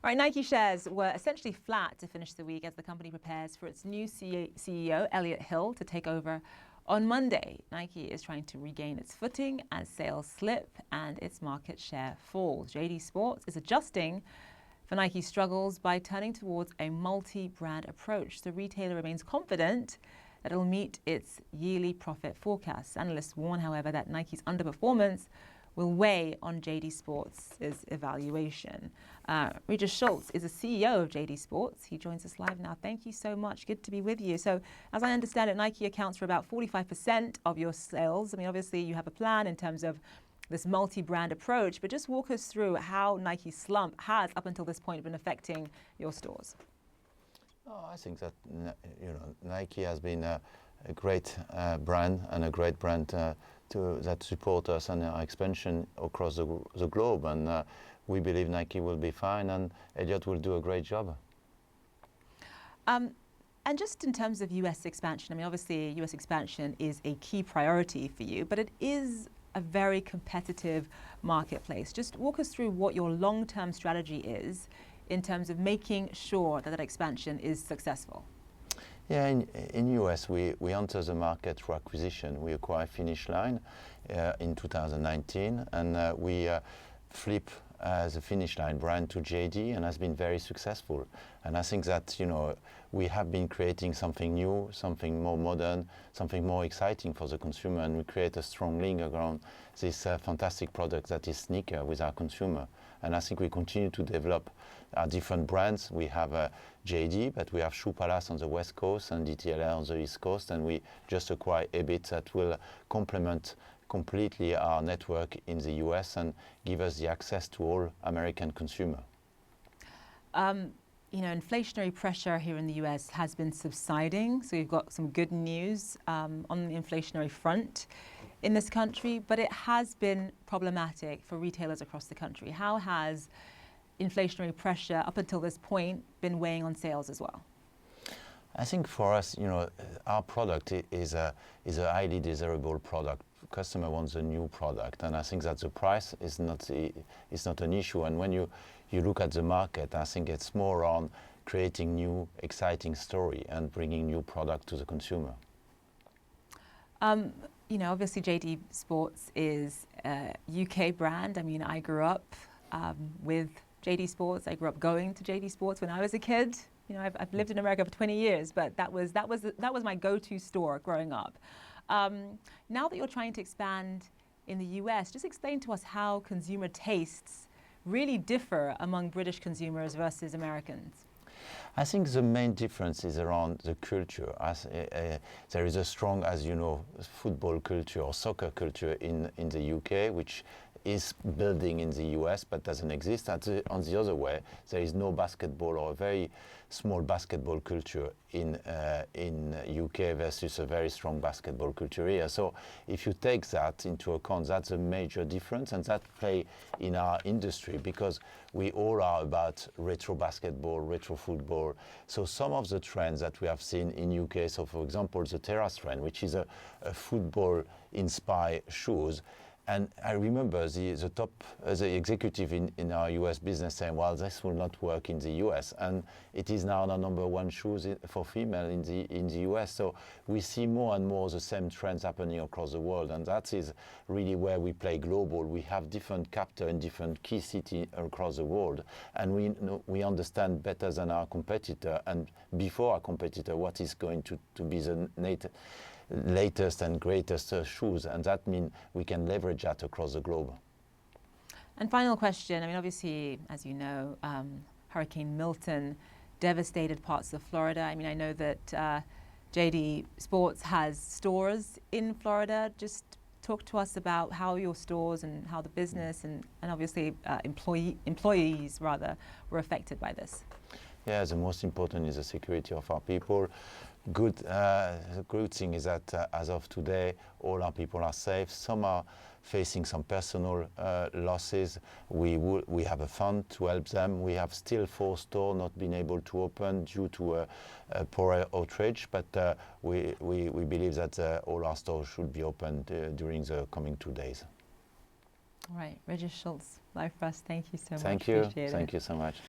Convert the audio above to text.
All right, Nike shares were essentially flat to finish the week as the company prepares for its new CEO, Elliott Hill, to take over on Monday. Nike is trying to regain its footing as sales slip and its market share falls. JD Sports is adjusting for Nike's struggles by turning towards a multi-brand approach. The retailer remains confident that it will meet its yearly profit forecasts. Analysts warn, however, that Nike's underperformance will weigh on JD Sports' evaluation. Régis Schultz is the CEO of JD Sports. He joins us live now. Thank you so much. Good to be with you. So, as I understand it, Nike accounts for about 45% of your sales. I mean, obviously, you have a plan in terms of this multi-brand approach, but just walk us through how Nike's slump has, up until this point, been affecting your stores. Oh, I think that Nike has been a great brand and a great brand that support us and our expansion across the globe, and we believe Nike will be fine and Elliott will do a great job. And just in terms of US expansion, I mean, obviously US expansion is a key priority for you, but it is a very competitive marketplace. Just walk us through what your long-term strategy is in terms of making sure that expansion is successful. Yeah, in US, we enter the market through acquisition. We acquired Finish Line in 2019, and we flip the Finish Line brand to JD, and has been very successful. And I think that we have been creating something new, something more modern, something more exciting for the consumer, and we create a strong link around this fantastic product that is sneaker with our consumer. And I think we continue to develop our different brands. We have JD, but we have Shoe Palace on the West Coast and DTLR on the East Coast, and we just acquired Hibbett that will complement completely our network in the US and give us the access to all American consumer. Inflationary pressure here in the US has been subsiding, so you've got some good news on the inflationary front in this country, but it has been problematic for retailers across the country. How has inflationary pressure up until this point been weighing on sales as well? I think for us, our product is a highly desirable product. Customer wants a new product, and I think that the price is not an issue. And when you look at the market, I think it's more on creating new, exciting story and bringing new product to the consumer. Obviously JD Sports is a UK brand. I mean, I grew up with JD Sports. I grew up going to JD Sports when I was a kid. I've lived in America for 20 years, but that was my go-to store growing up. Now that you're trying to expand in the US, just explain to us how consumer tastes really differ among British consumers versus Americans. I think the main difference is around the culture. There is a strong, as you know, football culture or soccer culture in the UK, which is building in the US but doesn't exist. On the other way, there is no basketball or a very small basketball culture in UK versus a very strong basketball culture here. So if you take that into account, that's a major difference, and that play in our industry because we all are about retro basketball, retro football. So some of the trends that we have seen in UK, so for example, the terrace trend, which is a football-inspired shoes. And I remember the executive in our US business saying, well, this will not work in the US. And it is now the #1 shoes for female in the US. So we see more and more the same trends happening across the world. And that is really where we play global. We have different captors in different key cities across the world. And we understand better than our competitor and before our competitor what is going to be the latest and greatest shoes, and that means we can leverage that across the globe. And final question, I mean, obviously, as you know, Hurricane Milton devastated parts of Florida. I mean, I know that JD Sports has stores in Florida. Just talk to us about how your stores and how the business and obviously employees rather were affected by this. Yeah, the most important is the security of our people. The good thing is that as of today, all our people are safe. Some are facing some personal losses. We have a fund to help them. We have still 4 stores not been able to open due to a power outage, but we believe that all our stores should be opened during the coming 2 days. All right, Régis Schultz, live for us. Thank you so much. Thank you. Appreciate it. Thank you so much.